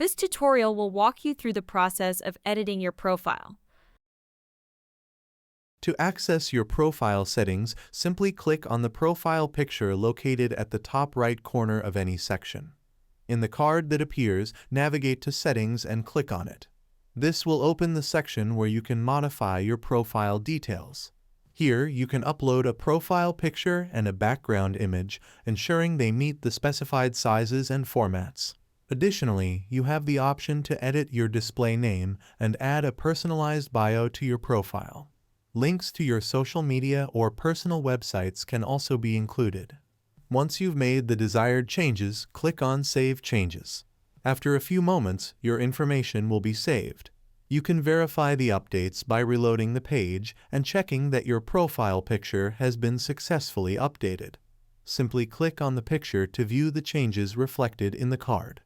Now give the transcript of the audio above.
This tutorial will walk you through the process of editing your profile. To access your profile settings, simply click on the profile picture located at the top right corner of any section. In the card that appears, navigate to Settings and click on it. This will open the section where you can modify your profile details. Here, you can upload a profile picture and a background image, ensuring they meet the specified sizes and formats. Additionally, you have the option to edit your display name and add a personalized bio to your profile. Links to your social media or personal websites can also be included. Once you've made the desired changes, click on Save Changes. After a few moments, your information will be saved. You can verify the updates by reloading the page and checking that your profile picture has been successfully updated. Simply click on the picture to view the changes reflected in the card.